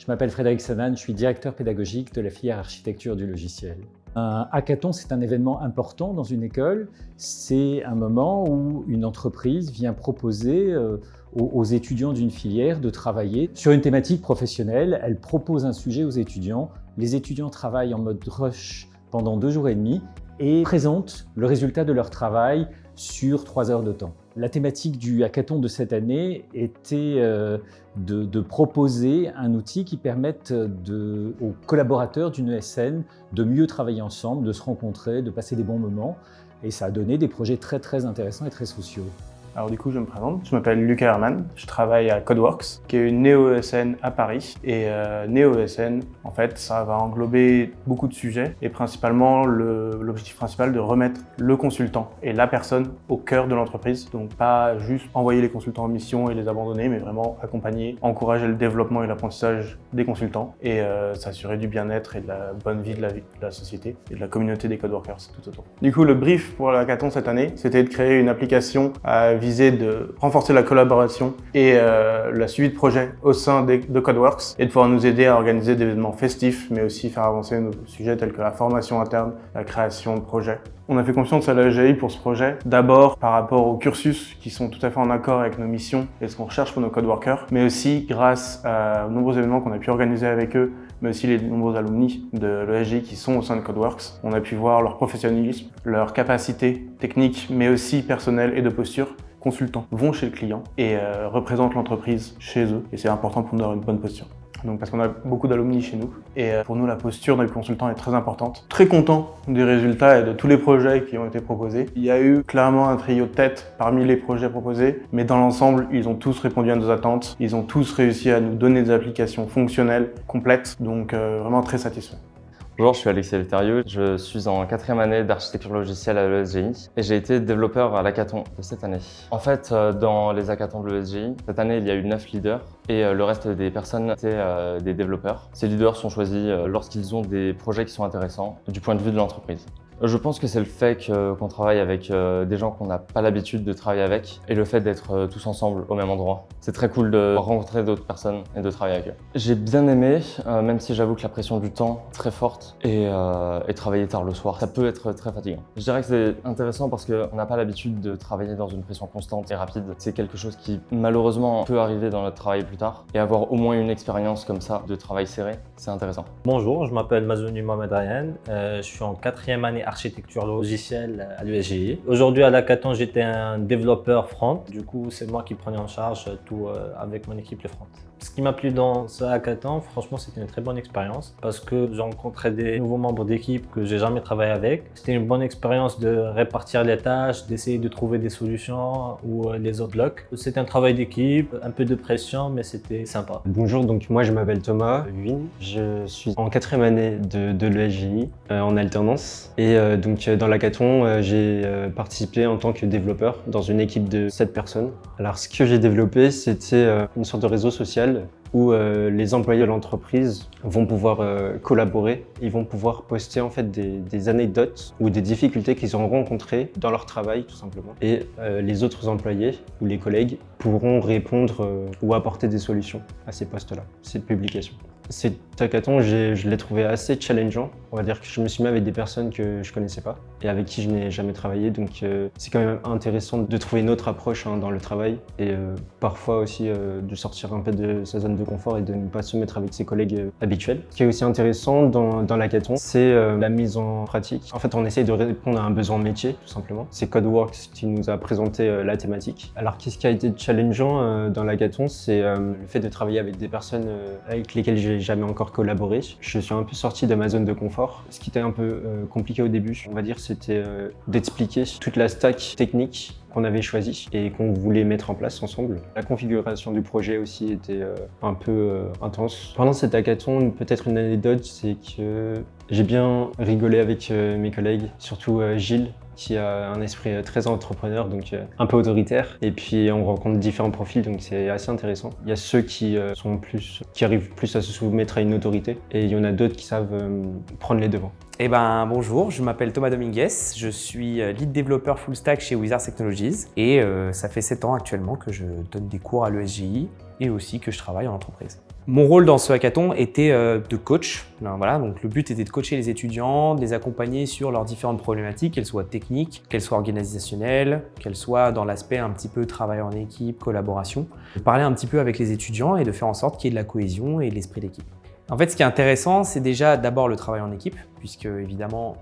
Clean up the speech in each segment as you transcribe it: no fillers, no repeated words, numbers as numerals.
m'appelle Frédéric Sanan, je suis directeur pédagogique de la filière architecture du logiciel. Un hackathon, c'est un événement important dans une école. C'est un moment où une entreprise vient proposer aux étudiants d'une filière de travailler sur une thématique professionnelle. Elle propose un sujet aux étudiants. Les étudiants travaillent en mode rush pendant 2 jours et demi et présentent le résultat de leur travail sur 3 heures de temps. La thématique du hackathon de cette année était de proposer un outil qui permette aux collaborateurs d'une ESN de mieux travailler ensemble, de se rencontrer, de passer des bons moments. Et ça a donné des projets très intéressants et très sociaux. Alors du coup, je me présente. Je m'appelle Lucas Herman. Je travaille à Codeworks, qui est une néo-ESN à Paris. Et néo-ESN, en fait, ça va englober beaucoup de sujets et principalement l'objectif principal de remettre le consultant et la personne au cœur de l'entreprise. Donc pas juste envoyer les consultants en mission et les abandonner, mais vraiment accompagner, encourager le développement et l'apprentissage des consultants et s'assurer du bien-être et de la bonne vie de la société et de la communauté des Codeworkers tout autour. Du coup, le brief pour le hackathon cette année, c'était de créer une application à visée de renforcer la collaboration et la suivi de projet au sein de Codeworks et de pouvoir nous aider à organiser des événements festifs, mais aussi faire avancer nos sujets tels que la formation interne, la création de projets. On a fait confiance à la EGI pour ce projet, d'abord par rapport aux cursus qui sont tout à fait en accord avec nos missions et ce qu'on recherche pour nos codeworkers, mais aussi grâce aux nombreux événements qu'on a pu organiser avec eux, mais aussi les nombreux alumni de l'ESJ qui sont au sein de Codeworks. On a pu voir leur professionnalisme, leur capacité technique, mais aussi personnelle et de posture. Consultants vont chez le client et représentent l'entreprise chez eux et c'est important pour nous d'avoir une bonne posture. Donc parce qu'on a beaucoup d'alumni chez nous et pour nous la posture du consultant est très importante. Très content des résultats et de tous les projets qui ont été proposés. Il y a eu clairement un trio de tête parmi les projets proposés, mais dans l'ensemble ils ont tous répondu à nos attentes. Ils ont tous réussi à nous donner des applications fonctionnelles, complètes, donc vraiment très satisfait. Bonjour, je suis Alexis Elterio, je suis en 4e année d'architecture logicielle à l'ESGI et j'ai été développeur à l'hackathon de cette année. En fait, dans les hackathons de l'ESGI, cette année il y a eu 9 leaders et le reste des personnes étaient des développeurs. Ces leaders sont choisis lorsqu'ils ont des projets qui sont intéressants du point de vue de l'entreprise. Je pense que c'est le fait qu'on travaille avec des gens qu'on n'a pas l'habitude de travailler avec et le fait d'être tous ensemble au même endroit. C'est très cool de rencontrer d'autres personnes et de travailler avec eux. J'ai bien aimé, même si j'avoue que la pression du temps est très forte et travailler tard le soir, ça peut être très fatigant. Je dirais que c'est intéressant parce qu'on n'a pas l'habitude de travailler dans une pression constante et rapide. C'est quelque chose qui malheureusement peut arriver dans notre travail plus tard et avoir au moins une expérience comme ça de travail serré, c'est intéressant. Bonjour, je m'appelle Mazouni Mohamed Ryan, je suis en 4e année architecture logicielle à l'USGI. Aujourd'hui à l'hackathon, j'étais un développeur front. Du coup, c'est moi qui prenais en charge tout avec mon équipe le front. Ce qui m'a plu dans ce hackathon, franchement, c'était une très bonne expérience parce que j'ai rencontré des nouveaux membres d'équipe que j'ai jamais travaillé avec. C'était une bonne expérience de répartir les tâches, d'essayer de trouver des solutions où les autres bloquent. C'était un travail d'équipe, un peu de pression, mais c'était sympa. Bonjour, donc moi je m'appelle Thomas Huyn, je suis en 4e année de l'ESGI en alternance et donc dans l'hackathon j'ai participé en tant que développeur dans une équipe de 7 personnes. Alors ce que j'ai développé c'était une sorte de réseau social où les employés de l'entreprise vont pouvoir collaborer, ils vont pouvoir poster en fait des anecdotes ou des difficultés qu'ils ont rencontrées dans leur travail tout simplement. Et les autres employés ou les collègues pourront répondre ou apporter des solutions à ces posts-là, ces publications. Cet hackathon, je l'ai trouvé assez challengeant. On va dire que je me suis mis avec des personnes que je connaissais pas et avec qui je n'ai jamais travaillé. Donc c'est quand même intéressant de trouver une autre approche dans le travail et parfois aussi de sortir un peu de sa zone de confort et de ne pas se mettre avec ses collègues habituels. Ce qui est aussi intéressant dans l'hackathon, c'est la mise en pratique. En fait, on essaye de répondre à un besoin métier, tout simplement. C'est Codeworks qui nous a présenté la thématique. Alors, qu'est-ce qui a été challengeant dans l'hackathon, c'est le fait de travailler avec des personnes avec lesquelles j'ai jamais encore collaboré. Je suis un peu sorti de ma zone de confort. Ce qui était un peu compliqué au début, on va dire, c'était d'expliquer toute la stack technique qu'on avait choisi et qu'on voulait mettre en place ensemble. La configuration du projet aussi était un peu intense. Pendant cet hackathon, peut-être une anecdote, c'est que j'ai bien rigolé avec mes collègues, surtout Gilles, qui a un esprit très entrepreneur, donc un peu autoritaire. Et puis on rencontre différents profils, donc c'est assez intéressant. Il y a ceux qui arrivent plus à se soumettre à une autorité, et il y en a d'autres qui savent prendre les devants. Bonjour, je m'appelle Thomas Dominguez, je suis lead développeur full stack chez Wizards Technologies et ça fait 7 ans actuellement que je donne des cours à l'ESGI et aussi que je travaille en entreprise. Mon rôle dans ce hackathon était de coach. Voilà, donc le but était de coacher les étudiants, de les accompagner sur leurs différentes problématiques, qu'elles soient techniques, qu'elles soient organisationnelles, qu'elles soient dans l'aspect un petit peu travail en équipe, collaboration. De parler un petit peu avec les étudiants et de faire en sorte qu'il y ait de la cohésion et de l'esprit d'équipe. En fait, ce qui est intéressant, c'est déjà d'abord le travail en équipe, puisque évidemment,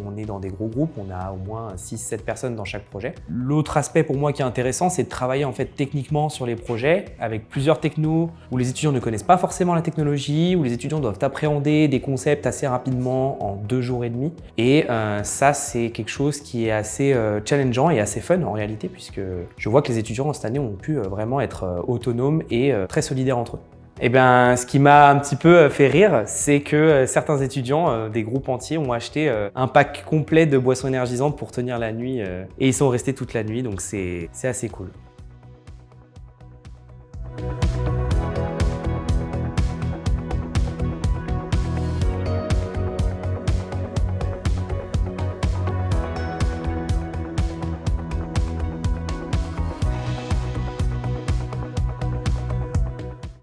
on est dans des gros groupes, on a au moins 6-7 personnes dans chaque projet. L'autre aspect pour moi qui est intéressant, c'est de travailler en fait techniquement sur les projets, avec plusieurs technos, où les étudiants ne connaissent pas forcément la technologie, où les étudiants doivent appréhender des concepts assez rapidement en 2 jours et demi. Et ça, c'est quelque chose qui est assez challengeant et assez fun en réalité, puisque je vois que les étudiants cette année ont pu vraiment être autonomes et très solidaires entre eux. Eh bien, ce qui m'a un petit peu fait rire, c'est que certains étudiants, des groupes entiers, ont acheté un pack complet de boissons énergisantes pour tenir la nuit et ils sont restés toute la nuit, donc c'est assez cool.